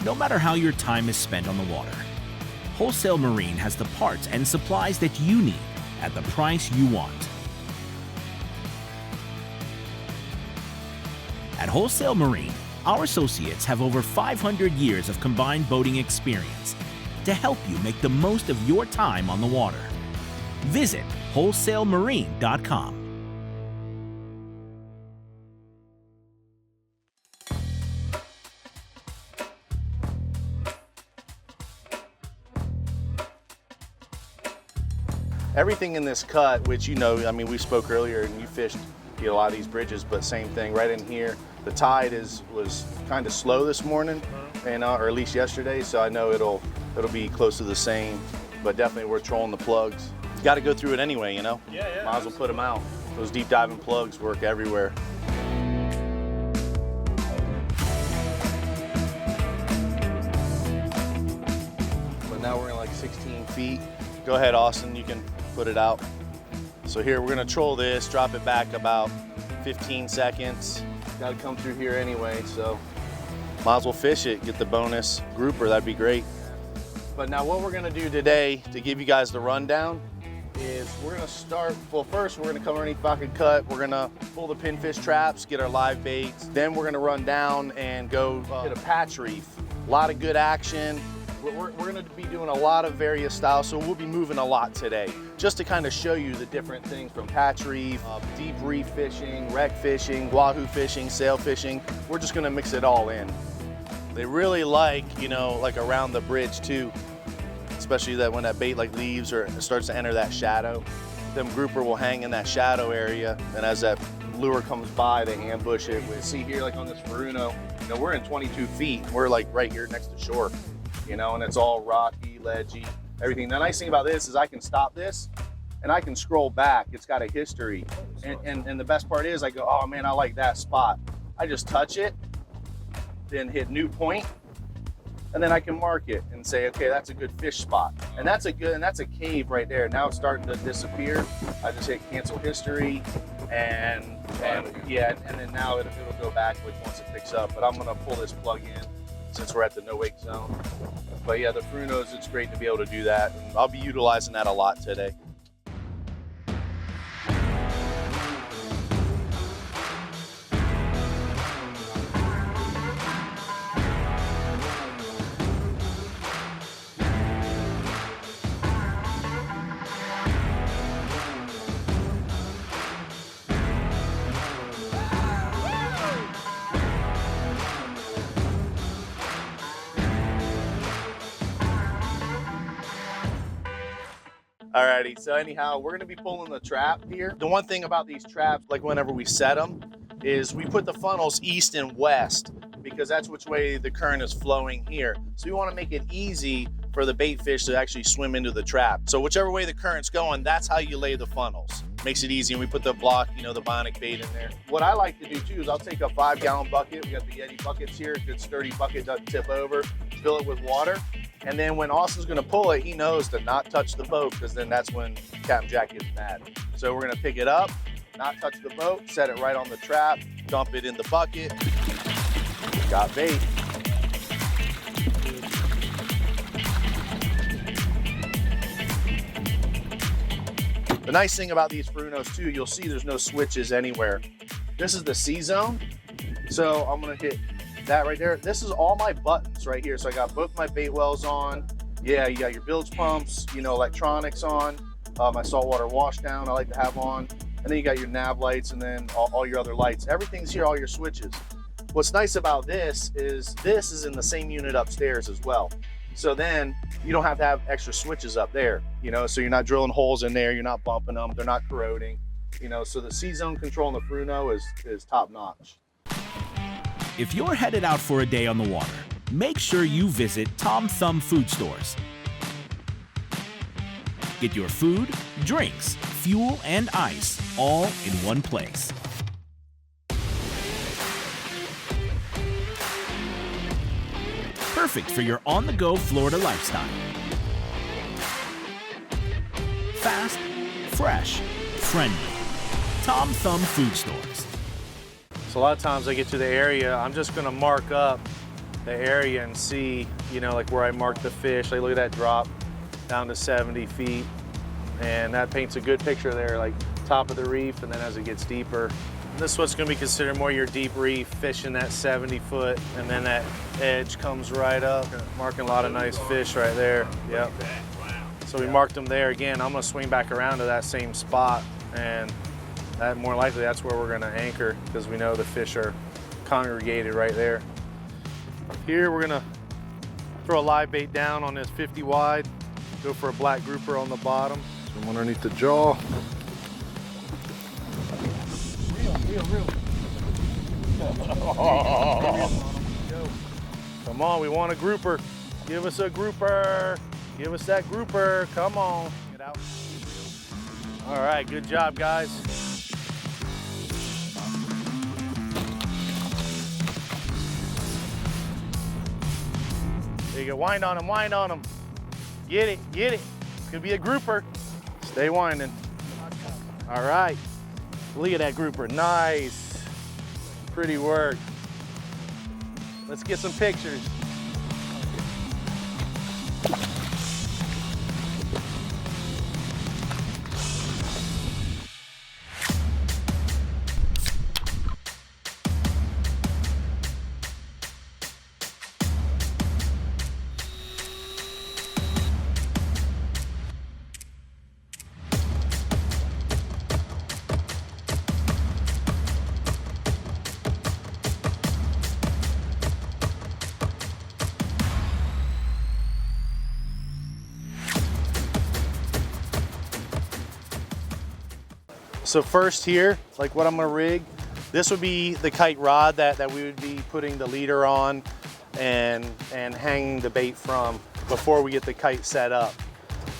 no matter how your time is spent on the water. Wholesale Marine has the parts and supplies that you need at the price you want. At Wholesale Marine, our associates have over 500 years of combined boating experience to help you make the most of your time on the water. Visit wholesalemarine.com. Everything in this cut, which you know, I mean, we spoke earlier and you fished a lot of these bridges, but same thing right in here. The tide was kind of slow this morning, and or at least yesterday, so I know it'll be close to the same, but definitely we're trolling the plugs. You got to go through it anyway, you know? Yeah. Might as well put them out. Those deep diving plugs work everywhere. But now we're in like 16 feet. Go ahead, Austin, you can put it out. So here we're gonna troll this, drop it back about 15 seconds. Gotta come through here anyway, so might as well fish it, get the bonus grouper, that'd be great. But now what we're gonna do today to give you guys the rundown is we're gonna start, well first we're gonna come underneath Buck and Cut, we're gonna pull the pinfish traps, get our live baits, then we're gonna run down and go hit a patch reef. A lot of good action. We're going to be doing a lot of various styles, so we'll be moving a lot today, just to kind of show you the different things from patch reef, deep reef fishing, wreck fishing, wahoo fishing, sail fishing. We're just going to mix it all in. They really like, you know, like around the bridge too, especially that when that bait like leaves or starts to enter that shadow, them grouper will hang in that shadow area, and as that lure comes by, they ambush it. We see here like on this Bruno, you know, we're in 22 feet. We're like right here next to shore. You know, and it's all rocky, ledgy, everything. The nice thing about this is I can stop this and I can scroll back. It's got a history. And the best part is I go, oh man, I like that spot. I just touch it, then hit new point, and then I can mark it and say, okay, that's a good fish spot. And that's a cave right there. Now it's starting to disappear. I just hit cancel history and yeah, and then now it'll go back once it picks up. But I'm gonna pull this plug in since we're at the no wake zone. But yeah, the Frunos, it's great to be able to do that. And I'll be utilizing that a lot today. Alrighty, so anyhow, we're gonna be pulling the trap here. The one thing about these traps, like whenever we set them, is we put the funnels east and west because that's which way the current is flowing here. So we wanna make it easy for the bait fish to actually swim into the trap. So whichever way the current's going, that's how you lay the funnels. Makes it easy, and we put the block, you know, the bionic bait in there. What I like to do too is I'll take a 5-gallon bucket. We got the Yeti buckets here, good sturdy bucket, doesn't tip over, fill it with water. And then when Austin's gonna pull it, he knows to not touch the boat because then that's when Captain Jack gets mad. So we're gonna pick it up, not touch the boat, set it right on the trap, dump it in the bucket. Got bait. The nice thing about these Brunos too, you'll see there's no switches anywhere. This is the C zone. So I'm gonna hit that right there. This is all my buttons right here. So I got both my bait wells on. Yeah, you got your bilge pumps, you know, electronics on, my saltwater wash down I like to have on. And then you got your nav lights and then all your other lights. Everything's here, all your switches. What's nice about this is in the same unit upstairs as well. So then you don't have to have extra switches up there, you know, so you're not drilling holes in there, you're not bumping them, they're not corroding, you know, so the C-zone control on the Bruno is top notch. If you're headed out for a day on the water, make sure you visit Tom Thumb Food Stores. Get your food, drinks, fuel, and ice all in one place. Perfect for your on-the-go Florida lifestyle. Fast, fresh, friendly. Tom Thumb Food Stores. So a lot of times I get to the area, I'm just gonna mark up the area and see, you know, like where I marked the fish. Like look at that drop down to 70 feet. And that paints a good picture there, like top of the reef, and then as it gets deeper. This is what's gonna be considered more your deep reef, fishing that 70 foot, and then that edge comes right up, marking a lot of nice fish right there. Yep. So we marked them there. Again, I'm gonna swing back around to that same spot, and that more likely that's where we're gonna anchor, because we know the fish are congregated right there. Here we're gonna throw a live bait down on this 50 wide, go for a black grouper on the bottom. From underneath the jaw. Real. Come on, we want a grouper. Give us a grouper. Give us that grouper. Come on. Get out. All right, good job, guys. There you go. Wind on him, wind on him. Get it, get it. It's gonna be a grouper. Stay winding. All right. Look at that grouper. Nice. Pretty work. Let's get some pictures. So first here, like what I'm gonna rig, this would be the kite rod that we would be putting the leader on and hanging the bait from before we get the kite set up.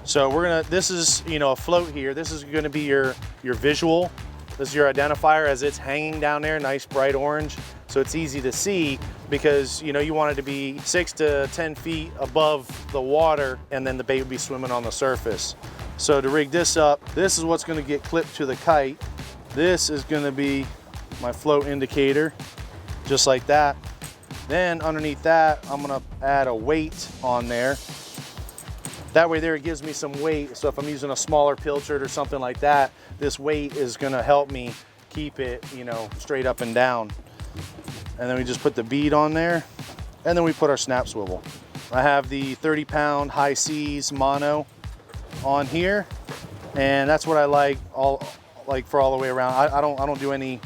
So we're gonna, this is, you know, a float here. This is gonna be your visual. This is your identifier as it's hanging down there, nice bright orange. So it's easy to see because, you know, you want it to be 6 to 10 feet above the water, and then the bait would be swimming on the surface. So to rig this up, this is what's gonna get clipped to the kite. This is gonna be my float indicator, just like that. Then underneath that, I'm gonna add a weight on there. That way there it gives me some weight. So if I'm using a smaller pilchard or something like that, this weight is gonna help me keep it, you know, straight up and down. And then we just put the bead on there, and then we put our snap swivel. I have the 30-pound high seas mono on here, and that's what I like for all the way around. I don't do any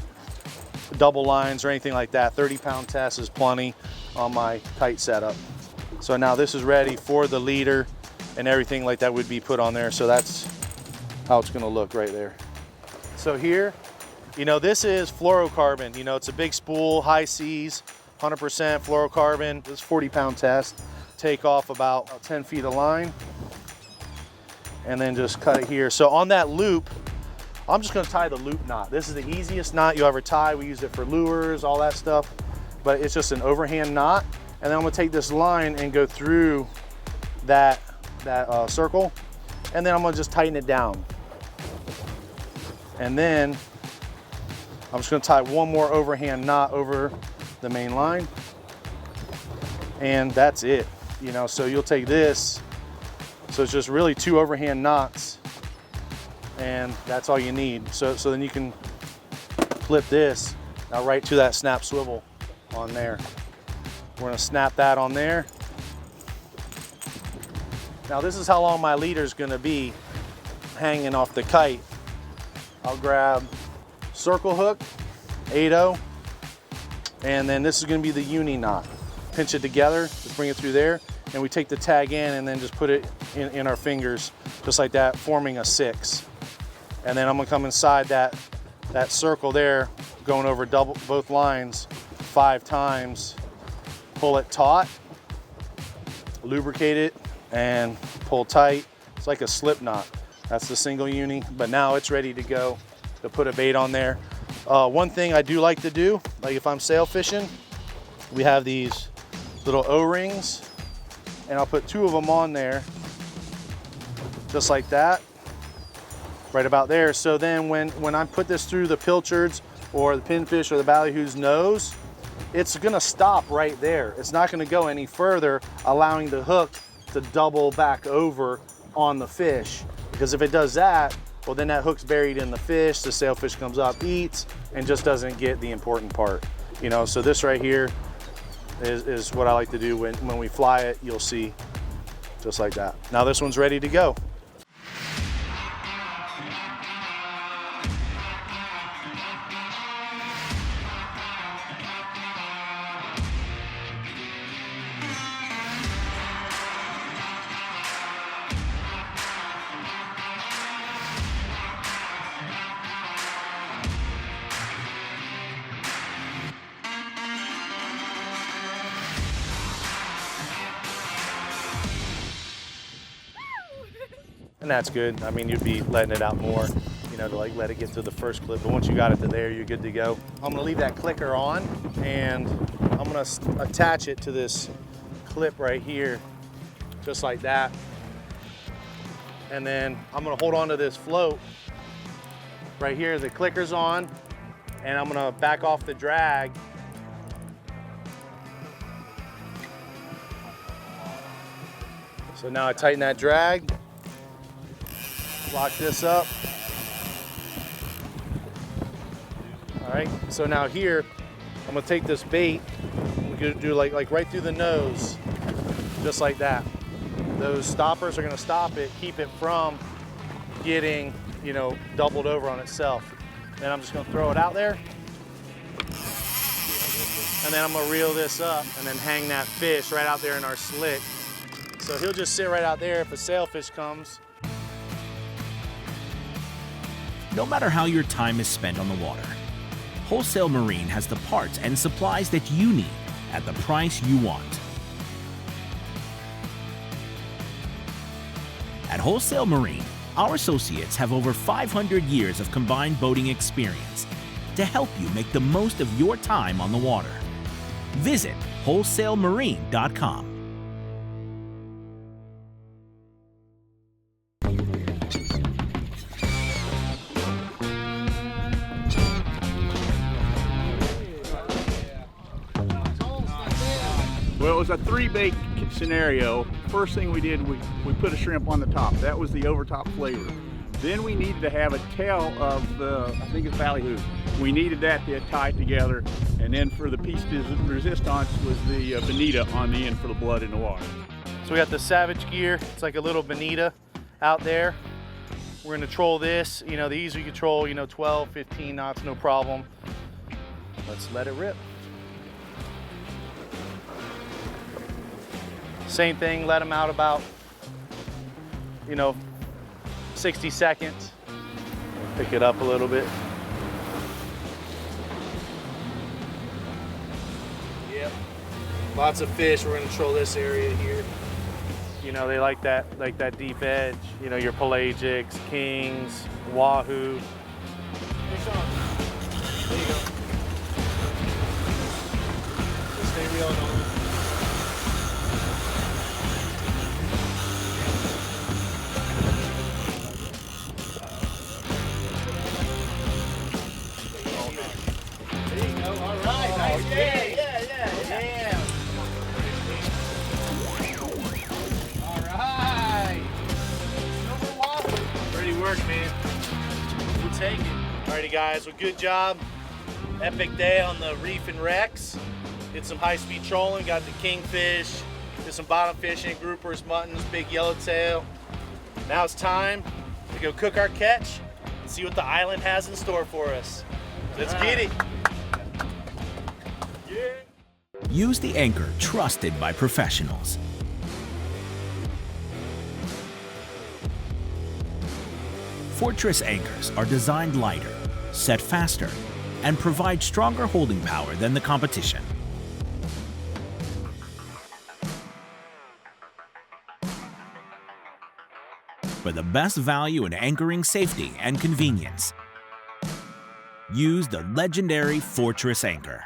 double lines or anything like that. 30-pound test is plenty on my kite setup. So now this is ready for the leader, and everything like that would be put on there. So that's how it's gonna look right there. So here, you know, this is fluorocarbon. You know, it's a big spool, high seas, 100% fluorocarbon. This 40-pound test. Take off about 10 feet of line, and then just cut it here. So on that loop, I'm just gonna tie the loop knot. This is the easiest knot you'll ever tie. We use it for lures, all that stuff, but it's just an overhand knot. And then I'm gonna take this line and go through that circle, and then I'm gonna just tighten it down. And then I'm just gonna tie one more overhand knot over the main line, and that's it. You know, so you'll take this, so it's just really 2 overhand knots, and that's all you need. So then you can clip this now right to that snap swivel on there. We're gonna snap that on there. Now this is how long my leader is gonna be hanging off the kite. I'll grab circle hook, 8/0, and then this is gonna be the uni knot. Pinch it together, just bring it through there, and we take the tag in and then just put it in our fingers, just like that, forming a 6. And then I'm gonna come inside that circle there, going over both lines 5 times, pull it taut, lubricate it, and pull tight. It's like a slip knot. That's the single uni, but now it's ready to go to put a bait on there. One thing I do like to do, like if I'm sail fishing, we have these little O-rings, and I'll put 2 of them on there, just like that, right about there. So then when I put this through the pilchards or the pinfish or the ballyhoo's nose, it's gonna stop right there. It's not gonna go any further, allowing the hook to double back over on the fish. Because if it does that, well, then that hook's buried in the fish, the sailfish comes up, eats, and just doesn't get the important part. You know, so this right here is what I like to do when we fly it. You'll see just like that. Now this one's ready to go. And that's good. I mean, you'd be letting it out more, you know, to like let it get to the first clip. But once you got it to there, you're good to go. I'm gonna leave that clicker on and I'm gonna attach it to this clip right here, just like that. And then I'm gonna hold on to this float right here. The clicker's on and I'm gonna back off the drag. So now I tighten that drag. Lock this up. All right, so now here, I'm gonna take this bait, we're gonna do like right through the nose, just like that. Those stoppers are gonna stop it, keep it from getting, you know, doubled over on itself. Then I'm just gonna throw it out there. And then I'm gonna reel this up and then hang that fish right out there in our slick. So he'll just sit right out there if a sailfish comes. No matter how your time is spent on the water, Wholesale Marine has the parts and supplies that you need at the price you want. At Wholesale Marine, our associates have over 500 years of combined boating experience to help you make the most of your time on the water. Visit wholesalemarine.com. Well, it was a 3-bait scenario. First thing we did, we put a shrimp on the top. That was the overtop flavor. Then we needed to have a tail of the, I think it's ballyhoo. We needed that to tie together. And then for the piece de resistance was the bonita on the end for the blood in the water. So we got the Savage gear. It's like a little bonita out there. We're gonna troll this. You know, these we control, you know, 12, 15 knots, no problem. Let's let it rip. Same thing, let them out about, you know, 60 seconds. Pick it up a little bit. Yep, lots of fish. We're gonna troll this area here. You know, they like that deep edge. You know, your pelagics, kings, wahoo. Hey, Sean, there you go. Just stay real on. Yeah. All right. Pretty work, man. We'll take it. Alrighty, guys. Well, good job. Epic day on the reef and wrecks. Did some high-speed trolling. Got the kingfish. Did some bottom fishing, groupers, muttons, big yellowtail. Now it's time to go cook our catch and see what the island has in store for us. Let's get it. Use the anchor trusted by professionals. Fortress anchors are designed lighter, set faster, and provide stronger holding power than the competition. For the best value in anchoring safety and convenience, use the legendary Fortress anchor.